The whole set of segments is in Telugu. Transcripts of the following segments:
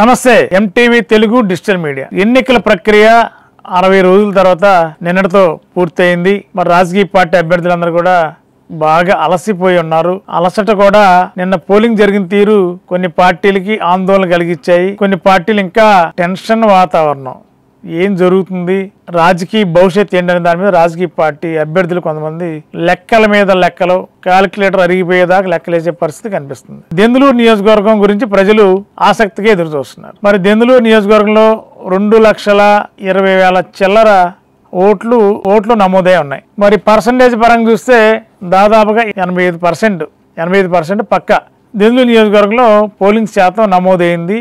నమస్తే ఎంటీవీ తెలుగు డిజిటల్ మీడియా ఎన్నికల ప్రక్రియ 60 రోజుల తర్వాత నిన్నటితో పూర్తయింది. మరి రాజకీయ పార్టీ అభ్యర్థులందరూ కూడా బాగా అలసిపోయి ఉన్నారు. అలసట కూడా నిన్న పోలింగ్ జరిగిన తీరు కొన్ని పార్టీలకి ఆందోళన కలిగించాయి. కొన్ని పార్టీలు ఇంకా టెన్షన్ వాతావరణం, ఏం జరుగుతుంది, రాజకీయ భవిష్యత్తు ఏంటనే దాని మీద రాజకీయ పార్టీ అభ్యర్థులు కొంతమంది లెక్కల మీద లెక్కలు, క్యాలిక్యులేటర్ అరిగిపోయేదాకా లెక్కలేసే పరిస్థితి కనిపిస్తుంది. దెందులూరు నియోజకవర్గం గురించి ప్రజలు ఆసక్తిగా ఎదురు చూస్తున్నారు. మరి దెందులూరు నియోజకవర్గంలో 2,20,000 చిల్లర ఓట్లు నమోదై ఉన్నాయి. మరి పర్సంటేజ్ పరంగా చూస్తే దాదాపుగా 85% పక్క దెందులూరు నియోజకవర్గంలో పోలింగ్ శాతం నమోదైంది.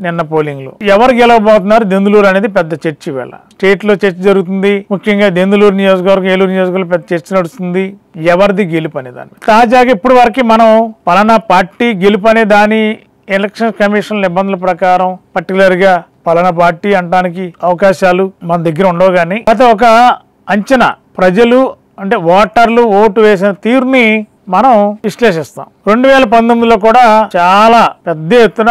నిన్న పోలింగ్ లో ఎవరు గెలవబోతున్నారు దెందులూరు అనేది పెద్ద చర్చ. వేళ స్టేట్ లో చర్చ జరుగుతుంది. ముఖ్యంగా దెందులూరు నియోజకవర్గం, ఏలూరు నియోజకవర్గం పెద్ద చర్చ నడుస్తుంది. ఎవరిది గెలుపు అనే దాన్ని తాజాగా ఇప్పటి వరకు మనం పలానా పార్టీ గెలుపు అనే దాని ఎలక్షన్ కమిషన్ నిబంధనల ప్రకారం పర్టికులర్ గా పలానా పార్టీ అనడానికి అవకాశాలు మన దగ్గర ఉండవు. కానీ అయితే ఒక అంచనా, ప్రజలు అంటే ఓటర్లు ఓటు వేసిన తీరుని మనం విశ్లేషిస్తాం. 2019లో కూడా చాలా పెద్ద ఎత్తున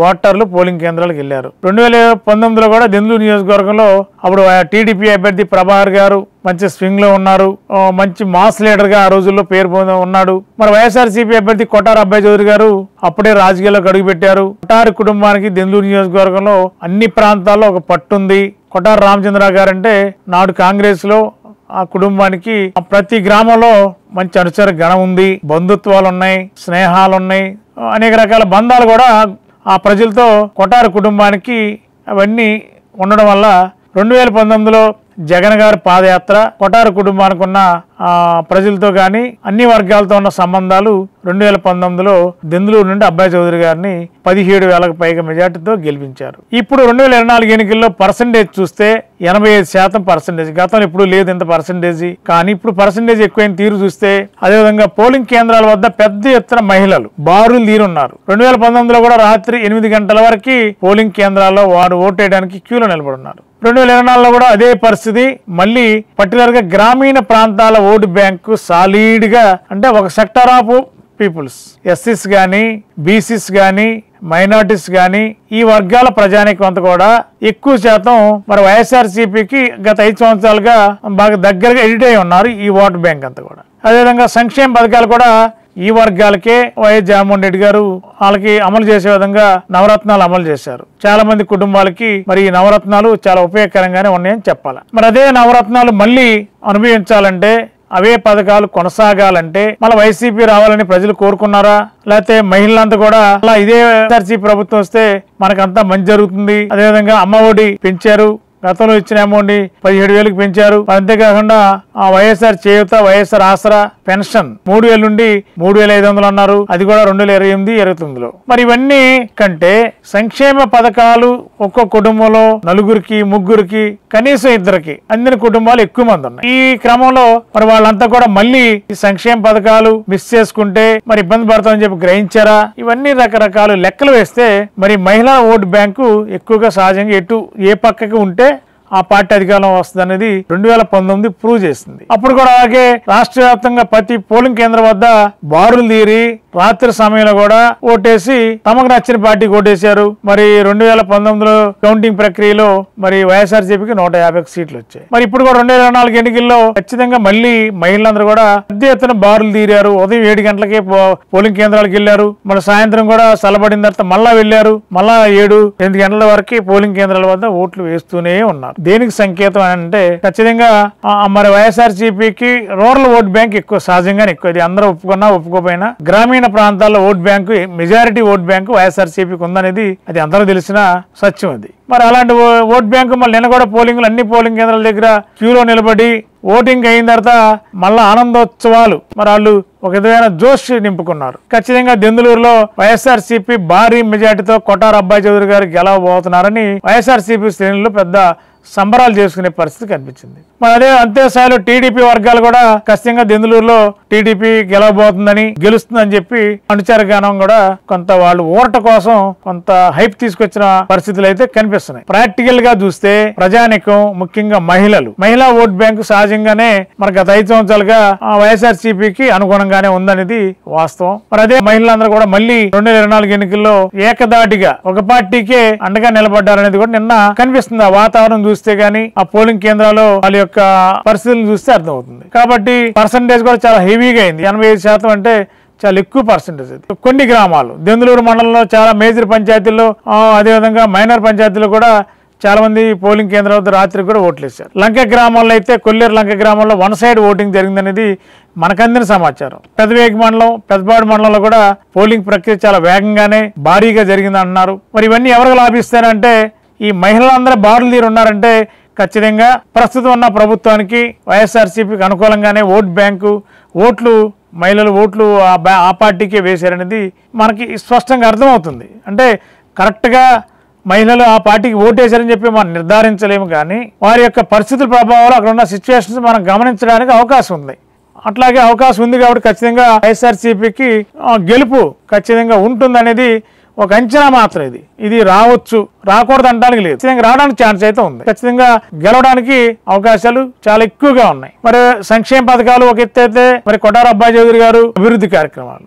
ఓటర్లు పోలింగ్ కేంద్రాలకు వెళ్లారు. 2019లో కూడా దెందులూరు నియోజకవర్గంలో అప్పుడు టీడీపీ అభ్యర్థి ప్రభాకర్ గారు మంచి స్వింగ్ లో ఉన్నారు. మంచి మాస్ లీడర్ గా ఆ రోజుల్లో పేరు ఉన్నాడు. మరి వైఎస్ఆర్సీపీ అభ్యర్థి కొటారు అబ్బాయి చౌదరి గారు అప్పుడే రాజకీయాల్లోకి అడుగుపెట్టారు. కొటారు కుటుంబానికి దెందులూరు నియోజకవర్గంలో అన్ని ప్రాంతాల్లో ఒక పట్టుంది. కొటారు రామచంద్రరావు గారు అంటే నాడు కాంగ్రెస్ లో ఆ కుటుంబానికి ప్రతి గ్రామంలో మంచి అనుచర గణం ఉంది, బంధుత్వాలు ఉన్నాయి, స్నేహాలు ఉన్నాయి, అనేక రకాల బంధాలు కూడా ఆ ప్రజలతో కొటారు కుటుంబానికి అవన్నీ ఉండడం వల్ల 2019లో జగన్ గారి పాదయాత్ర కొటారు కుటుంబానికి ఉన్న ప్రజలతో గాని అన్ని వర్గాలతో ఉన్న సంబంధాలు 2019లో దెందులూరు నుండి అబ్బాయి చౌదరి గారిని 17,000కు పైగా మెజార్టీతో గెలిపించారు. ఇప్పుడు 2024 ఎన్నికల్లో పర్సంటేజ్ చూస్తే 85%. గతంలో ఇప్పుడు లేదు ఇంత పర్సంటేజ్. కానీ ఇప్పుడు పర్సంటేజ్ ఎక్కువైన తీరు చూస్తే, అదేవిధంగా పోలింగ్ కేంద్రాల వద్ద పెద్ద ఎత్తున మహిళలు బారులు తీరున్నారు. 2019లో కూడా రాత్రి 8 గంటల వరకు పోలింగ్ కేంద్రాల్లో వారు ఓటేయడానికి క్యూలో నిలబడున్నారు. 2024లో కూడా అదే పరిస్థితి. మళ్ళీ పర్టికులర్ గా గ్రామీణ ప్రాంతాల ఓటు బ్యాంకు సాలిడ్ గా, అంటే ఒక సెక్టర్ ఆఫ్ పీపుల్స్, ఎస్సీస్ గానీ, బీసీస్ గానీ, మైనార్టీస్ గానీ, ఈ వర్గాల ప్రజానీకం అంతా కూడా ఎక్కువ శాతం మరి వైఎస్ఆర్సీపీకి గత 5 సంవత్సరాలుగా బాగా దగ్గరగా ఎడిట్ అయి ఉన్నారు. ఈ ఓటు బ్యాంక్ అంతా కూడా. అదేవిధంగా సంక్షేమ పథకాలు కూడా ఈ వర్గాలకే వైఎస్ జగన్మోహన్ రెడ్డి గారు వాళ్ళకి అమలు చేసే విధంగా నవరత్నాలు అమలు చేశారు. చాలా మంది కుటుంబాలకి మరి ఈ నవరత్నాలు చాలా ఉపయోగకరంగానే ఉన్నాయని చెప్పాలి. మరి అదే నవరత్నాలు మళ్ళీ అనుభవించాలంటే, అవే పథకాలు కొనసాగాలంటే మళ్ళీ వైసీపీ రావాలని ప్రజలు కోరుకున్నారా? లేకపోతే మహిళలంతా కూడా అలా ఇదే వైఎస్ఆర్సీపీ ప్రభుత్వం వస్తే మనకంతా మంచి జరుగుతుంది. అదేవిధంగా అమ్మ ఒడి పెంచారు. గతంలో ఇచ్చిన అమౌంట్ 17,000కి పెంచారు. అంతేకాకుండా వైఎస్ఆర్ చేయూత, వైఎస్ఆర్ ఆసరా పెన్షన్ 3,000 నుండి 3,500 అన్నారు. అది కూడా 2028-29లో. మరి ఇవన్నీ కంటే సంక్షేమ పథకాలు ఒక్కో కుటుంబంలో నలుగురికి, ముగ్గురికి, కనీసం 2కి అందిన కుటుంబాలు ఎక్కువ మంది ఉన్నాయి. ఈ క్రమంలో మరి వాళ్ళంతా కూడా మళ్ళీ ఈ సంక్షేమ పథకాలు మిస్ చేసుకుంటే మరి ఇబ్బంది పడతామని చెప్పి గ్రహించారా? ఇవన్నీ రకరకాల లెక్కలు వేస్తే మరి మహిళా ఓటు బ్యాంకు ఎక్కువగా సహజంగా ఏ పక్కకి ఉంటే ఆ పార్టీ అధికారం వస్తుంది అనేది 2019 ప్రూవ్ చేసింది. అప్పుడు కూడా అలాగే రాష్ట్ర వ్యాప్తంగా ప్రతి పోలింగ్ కేంద్రం వద్ద బారులు తీరి రాత్రి సమయంలో కూడా ఓటేసి తమకు నచ్చిన పార్టీకి ఓటేశారు. మరి 2019లో కౌంటింగ్ ప్రక్రియలో మరి వైఎస్ఆర్సీపీకి 150 సీట్లు వచ్చాయి. మరి ఇప్పుడు కూడా 2024 ఎన్నికల్లో ఖచ్చితంగా మళ్ళీ మహిళలందరూ కూడా పెద్ద ఎత్తున బారులు తీరారు. ఉదయం 7 గంటలకే పోలింగ్ కేంద్రాలకు వెళ్లారు. మరి సాయంత్రం కూడా చల్లబడిన తర్వాత మళ్ళా వెళ్లారు. మళ్ళా 7-8 గంటల వరకు పోలింగ్ కేంద్రాల వద్ద ఓట్లు వేస్తూనే ఉన్నారు. దేనికి సంకేతం అంటే ఖచ్చితంగా మరి వైఎస్ఆర్సీపీకి రూరల్ ఓట్ బ్యాంక్ ఎక్కువ, సహజంగానే ఎక్కువ. ఇది అందరూ ఒప్పుకున్నా ఒప్పుకోపోయినా గ్రామీణ ప్రాంతాల్లో vote bank, majority vote bank వైఎస్ఆర్సీపీకి ఉందనేది అది అందరూ తెలిసిన సత్యం. అది మరి అలాంటి ఓట్ బ్యాంకు మళ్ళీ నిన్న కూడా అన్ని పోలింగ్ కేంద్రాల దగ్గర క్యూలో నిలబడి ఓటింగ్ అయిన తర్వాత మళ్ళా ఆనందోత్సవాలు, మరి వాళ్ళు ఒక విధమైన జోష్ నింపుకున్నారు. ఖచ్చితంగా దెందులూరులో వైఎస్ఆర్సీపీ భారీ మెజార్టీతో కొటారు అబ్బాయి చౌదరి గారు గెలవబోతున్నారని వైఎస్ఆర్సీపీ శ్రేణులు పెద్ద సంబరాలు చేసుకునే పరిస్థితి కనిపించింది. మరి అదే అంతే స్థాయిలో టీడీపీ వర్గాలు కూడా ఖచ్చితంగా దెందులూరులో టీడీపీ గెలవబోతుందని గెలుస్తుందని చెప్పి అనుచార గానం కూడా కొంత వాళ్ళు ఊరట కోసం కొంత హైప్ తీసుకొచ్చిన పరిస్థితులు అయితే కనిపిస్తున్నాయి. ప్రాక్టికల్ గా చూస్తే ప్రజానికం ముఖ్యంగా మహిళా ఓట్ బ్యాంకు సహజంగానే మన గత 5 సంవత్సరాలుగా వైఎస్ఆర్సీపీకి అనుగుణంగానే ఉందనేది వాస్తవం. మరి అదే మహిళలందరూ కూడా మళ్ళీ 2024 ఎన్నికల్లో ఏకదాటిగా ఒక పార్టీకే అండగా నిలబడ్డారనేది కూడా నిన్న కనిపిస్తుంది. ఆ వాతావరణం చూస్తే గానీ ఆ పోలింగ్ కేంద్రాల్లో వాళ్ళ యొక్క పరిస్థితులను చూస్తే అర్థమవుతుంది. కాబట్టి పర్సంటేజ్ కూడా చాలా హెవీగా అయింది. 85% అంటే చాలా ఎక్కువ పర్సంటేజ్. కొన్ని గ్రామాలు దెందులూరు మండలంలో చాలా మేజర్ పంచాయతీల్లో అదేవిధంగా మైనర్ పంచాయతీల్లో కూడా చాలా మంది పోలింగ్ కేంద్రాల వద్ద రాత్రి కూడా ఓట్లు వేశారు. లంక గ్రామంలో అయితే కొల్లేరు లంక గ్రామంలో 1 సైడ్ ఓటింగ్ జరిగిందనేది మనకందిన సమాచారం. పెదవేగి మండలం పెద్దపాడు మండలంలో కూడా పోలింగ్ ప్రక్రియ చాలా వేగంగానే భారీగా జరిగింది అంటున్నారు. మరి ఇవన్నీ ఎవరికి లాభిస్తారంటే ఈ మహిళలందరూ బారులు తీరు ఉన్నారంటే ఖచ్చితంగా ప్రస్తుతం ఉన్న ప్రభుత్వానికి వైఎస్ఆర్సీపీకి అనుకూలంగానే ఓట్ బ్యాంకు మహిళలు ఓట్లు ఆ పార్టీకే వేశారనేది మనకి స్పష్టంగా అర్థమవుతుంది. అంటే కరెక్ట్గా మహిళలు ఆ పార్టీకి ఓటేశారని చెప్పి మనం నిర్ధారించలేము, కానీ వారి యొక్క పరిస్థితుల ప్రభావాలు అక్కడ ఉన్న సిచ్యువేషన్స్ మనం గమనించడానికి అవకాశం ఉంది. అట్లాగే అవకాశం ఉంది కాబట్టి ఖచ్చితంగా వైఎస్ఆర్సీపీకి గెలుపు ఖచ్చితంగా ఉంటుందనేది ఒక అంచనా మాత్రం. ఇది రావచ్చు, రాకూడదు అనడానికి లేదు. ఖచ్చితంగా రావడానికి ఛాన్స్ అయితే ఉంది. ఖచ్చితంగా గెలవడానికి అవకాశాలు చాలా ఎక్కువగా ఉన్నాయి. మరి సంక్షేమ పథకాలు ఒక ఎత్తు అయితే, మరి కొడారి అబ్బాయి చౌదరి గారు అభివృద్ధి కార్యక్రమాలు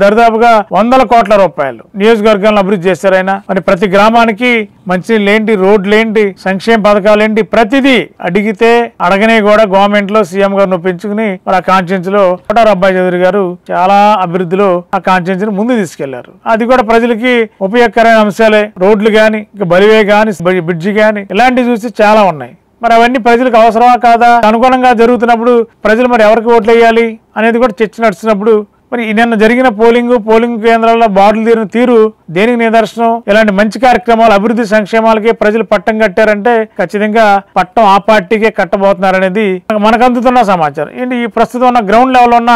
దరిదాపుగా 100 కోట్ల రూపాయలు నియోజకవర్గాలను అభివృద్ధి చేశారు ఆయన. మరి ప్రతి గ్రామానికి మంచినీళ్ళు ఏంటి, రోడ్లు ఏంటి, సంక్షేమ పథకాలు ఏంటి, ప్రతిదీ అడిగితే అడగనే కూడా గవర్నమెంట్ లో సీఎం గారు నొప్పించుకుని మరి ఆ కాన్స్టిట్యూన్సీ లో కొడారి అబ్బాయి చౌదరి గారు చాలా అభివృద్ధిలో ఆ కాన్స్టిట్యూన్సీని ముందు తీసుకెళ్లారు. అది కూడా ప్రజలకి ఉపయోగకరమైన అంశాలే. రోడ్లు గాని, ఇంకా బలివే గాని, బ్రిడ్జి గాని ఇలాంటివి చూసి చాలా ఉన్నాయి. మరి అవన్నీ ప్రజలకు అవసరమా కాదా, అనుగుణంగా జరుగుతున్నప్పుడు ప్రజలు మరి ఎవరికి ఓట్లు వేయాలి అనేది కూడా చర్చ నడుస్తున్నప్పుడు మరి నిన్న జరిగిన పోలింగ్ కేంద్రాల్లో బారులు తీరిన తీరు దేనికి నిదర్శనం? ఇలాంటి మంచి కార్యక్రమాలు, అభివృద్ధి సంక్షేమాలకే ప్రజలు పట్టం కట్టారంటే ఖచ్చితంగా పట్టం ఆ పార్టీకే కట్టబోతున్నారనేది మనకు అందుతున్న సమాచారం. ఏంటి ఈ ప్రస్తుతం ఉన్న గ్రౌండ్ లెవెల్ ఉన్న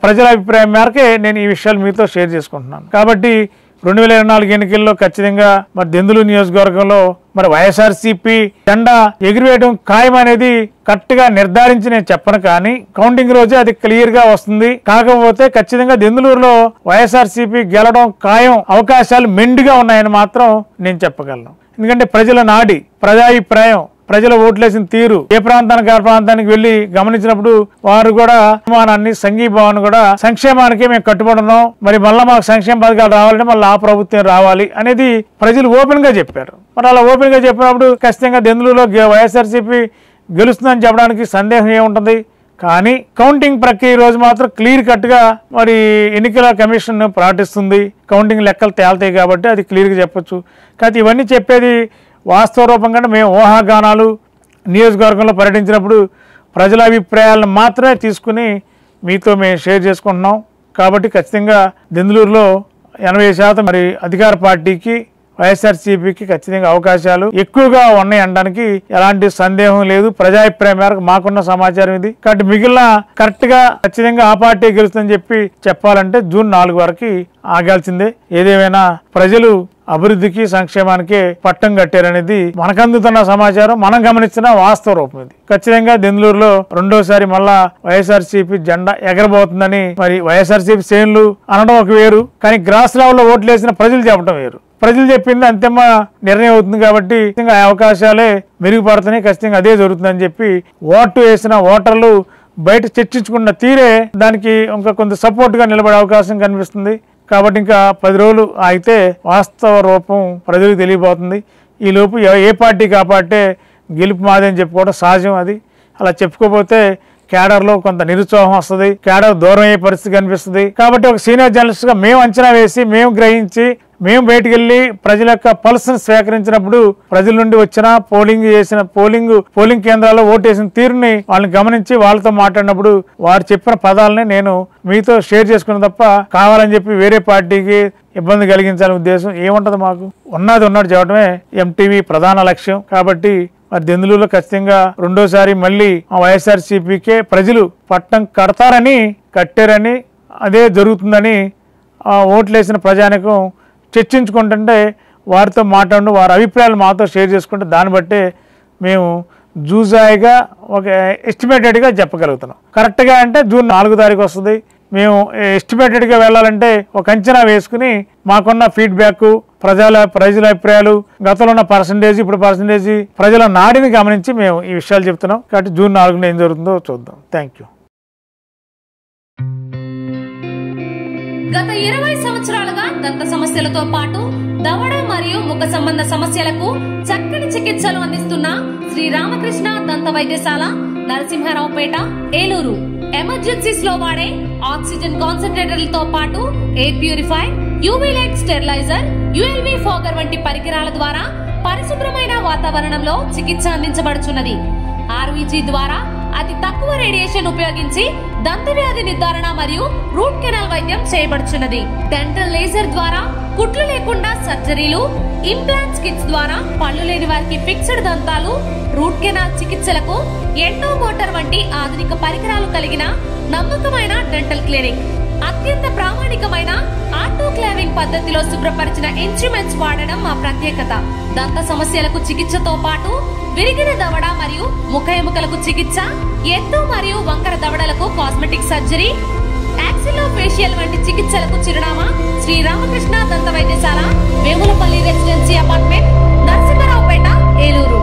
ప్రజల అభిప్రాయం మేరకే నేను ఈ విషయాలు మీతో షేర్ చేసుకుంటున్నాను. కాబట్టి 2024 ఎన్నికల్లో ఖచ్చితంగా మరి దెందులూరు నియోజకవర్గంలో మరి వైఎస్ఆర్సీపీ జెండా ఎగిరివేయడం ఖాయం అనేది కరెక్ట్ గా నిర్ధారించి నేను చెప్పను, కానీ కౌంటింగ్ రోజే అది క్లియర్ గా వస్తుంది. కాకపోతే ఖచ్చితంగా దెందులూరులో వైఎస్ఆర్సీపీ గెలవడం ఖాయం, అవకాశాలు మెండుగా ఉన్నాయని మాత్రం నేను చెప్పగలను. ఎందుకంటే ప్రజల నాడి, ప్రజాభిప్రాయం, ప్రజల ఓట్లేసిన తీరు ఏ ప్రాంతానికి ఆ ప్రాంతానికి వెళ్లి గమనించినప్పుడు వారు కూడా సంక్షేమాన్ని సంఘీభావాన్ని కూడా సంక్షేమానికి మేము కట్టుబడి ఉన్నాం, మరి మళ్ళీ మాకు సంక్షేమ పథకాలు రావాలంటే మళ్ళీ ఆ ప్రభుత్వం రావాలి అనేది ప్రజలు ఓపెన్ గా చెప్పారు. మరి అలా ఓపెన్ గా చెప్పినప్పుడు ఖచ్చితంగా దెందులూరులో వైఎస్ఆర్సీపీ గెలుస్తుందని చెప్పడానికి సందేహం ఏముంటుంది. కానీ కౌంటింగ్ ప్రక్రియ రోజు మాత్రం క్లియర్ కట్ గా మరి ఎన్నికల కమిషన్ ప్రకటిస్తుంది. కౌంటింగ్ లెక్కలు తేలుతాయి కాబట్టి అది క్లియర్ గా చెప్పొచ్చు. కానీ ఇవన్నీ చెప్పేది వాస్తవ రూపంగా మేము ఊహాగానాలు నియోజకవర్గంలో పర్యటించినప్పుడు ప్రజల అభిప్రాయాలను మాత్రమే తీసుకుని మీతో మేము షేర్ చేసుకుంటున్నాం. కాబట్టి ఖచ్చితంగా దెందులూరులో 80% మరి అధికార పార్టీకి వైఎస్ఆర్సీపీకి ఖచ్చితంగా అవకాశాలు ఎక్కువగా ఉన్నాయి అనడానికి ఎలాంటి సందేహం లేదు. ప్రజాభిప్రాయం మేరకు మాకున్న సమాచారం ఇది. కాబట్టి మిగిలిన కరెక్ట్ గా ఖచ్చితంగా ఆ పార్టీ గెలుస్తుందని చెప్పాలంటే జూన్ 4 వరకు ఆగాల్సిందే. ఏదేమైనా ప్రజలు అభివృద్ధికి సంక్షేమానికి పట్టం కట్టారనేది మనకు అందుతున్న సమాచారం, మనం గమనించిన వాస్తవ రూపం ఇది. ఖచ్చితంగా దెందులూరులో రెండోసారి మళ్ళా వైఎస్ఆర్సీపీ జెండా ఎగరబోతుందని మరి వైఎస్ఆర్సీపీ శ్రేణులు అనడం ఒక వేరు, కానీ గ్రాస్ లెవెల్లో ఓట్లు వేసిన ప్రజలు చెప్పడం వేరు. ప్రజలు చెప్పింది అంతిమ నిర్ణయం అవుతుంది కాబట్టి ఆ అవకాశాలే మెరుగుపడుతున్నాయి. ఖచ్చితంగా అదే జరుగుతుందని చెప్పి ఓటు వేసిన ఓటర్లు బయట చర్చించుకున్న తీరే దానికి ఇంకా కొంత సపోర్ట్ గా నిలబడే అవకాశం కనిపిస్తుంది. కాబట్టి ఇంకా 10 రోజులు ఆగితే వాస్తవ రూపం ప్రజలకు తెలియబోతుంది. ఈ లోపు ఏ పార్టీకి ఆ పార్టీ గెలుపు మాది అని చెప్పుకోవడం సహజం. అది అలా చెప్పుకోకపోతే కేడర్లో కొంత నిరుత్సాహం వస్తుంది, కేడర్ దూరం అయ్యే పరిస్థితి కనిపిస్తుంది. కాబట్టి ఒక సీనియర్ జర్నలిస్ట్ గా మేము అంచనా వేసి, మేము గ్రహించి, మేము బయటికి వెళ్ళి ప్రజల యొక్క పల్స్ స్వీకరించినప్పుడు ప్రజల నుండి వచ్చిన పోలింగ్ కేంద్రాల్లో ఓటేసిన తీరుని వాళ్ళని గమనించి వాళ్ళతో మాట్లాడినప్పుడు వారు చెప్పిన పదాలని నేను మీతో షేర్ చేసుకున్న తప్ప కావాలని చెప్పి వేరే పార్టీకి ఇబ్బంది కలిగించాలనే ఉద్దేశం ఏముంటది మాకు. ఉన్నది చెప్పడమే ఎంటీవీ ప్రధాన లక్ష్యం. కాబట్టి మరి దెందులూరులో ఖచ్చితంగా రెండోసారి మళ్ళీ వైఎస్ఆర్సీపీకే ప్రజలు పట్టం కట్టారని అదే జరుగుతుందని ఓట్లేసిన ప్రజానికం చర్చించుకుంటుంటే వారితో మాట్లాడు, వారి అభిప్రాయాలు మాతో షేర్ చేసుకుంటే దాన్ని బట్టే మేము జూజాయిగా ఒక ఎస్టిమేటెడ్గా చెప్పగలుగుతున్నాం. కరెక్ట్గా అంటే జూన్ 4 తారీఖు వస్తుంది. మేము ఎస్టిమేటెడ్గా వెళ్ళాలంటే ఒక అంచనా వేసుకుని మాకున్న ఫీడ్బ్యాక్, ప్రజల అభిప్రాయాలు, గతంలో ఉన్న పర్సంటేజ్, ఇప్పుడు పర్సంటేజ్, ప్రజల నాడిని గమనించి మేము ఈ విషయాలు చెప్తున్నాం. కాబట్టి జూన్ 4న ఏం జరుగుతుందో చూద్దాం. Thank you. గత 20 సంవత్సరాలుగా దంత సమస్యలతో పాటు దవడ మరియు ముఖ సంబంధ సమస్యలకు చక్కని చికిత్సలు అందిస్తున్న శ్రీ రామకృష్ణ దంత వైద్యశాల, నరసింహారావుపేట, ఏలూరు. ఎమర్జెన్సీస్ లో వాడే ఆక్సిజన్ కాన్సంట్రేటర్లతో పాటు air purifier, UV light steriliser, ULV fogger వంటి పరికరాల ద్వారా పరిశుభ్రమైన వాతావరణంలో చికిత్స అందించబడుచున్నది. ఆర్వీజీ ద్వారా అతి తక్కువ రేడియేషన్ ఉపయోగించి దంత వ్యాధి నిర్ధారణ మరియు రూట్ కెనాల్ వైద్యం చేయబడుచున్నది. డెంటల్ లేజర్ ద్వారా కుట్లు లేకుండా సర్జరీలు, ఇంప్లాంట్స్ కిట్స్ ద్వారా పళ్ళు లేని వారికి ఫిక్స్డ్ దంతాలు, రూట్ కెనాల్ చికిత్సలకు ఎండో మోటార్ వంటి ఆధునిక పరికరాలు కలిగిన నమ్మకమైన డెంటల్ క్లినిక్. అత్యంత ప్రామాణికమైన ఆటోక్లావింగ్ పద్ధతిలో శుభ్రపరిచిన ఇన్స్ట్రుమెంట్స్ వాడడం మా ప్రత్యేకత. దంత సమస్యలకు చికిత్సతో పాటు విరిగిన దవడ మరియు ముఖ ఎముకలకు చికిత్స, ఎత్తు మరియు వంకర దవడలకు కాస్మెటిక్ సర్జరీ, యాక్సిలోఫేషియల్ వంటి చికిత్సలకు చిరునామా శ్రీ రామకృష్ణ దంత వైద్యశాల, వేములపల్లి రెసిడెన్సీ అపార్ట్మెంట్, నరసింహారావుపేట, ఏలూరు.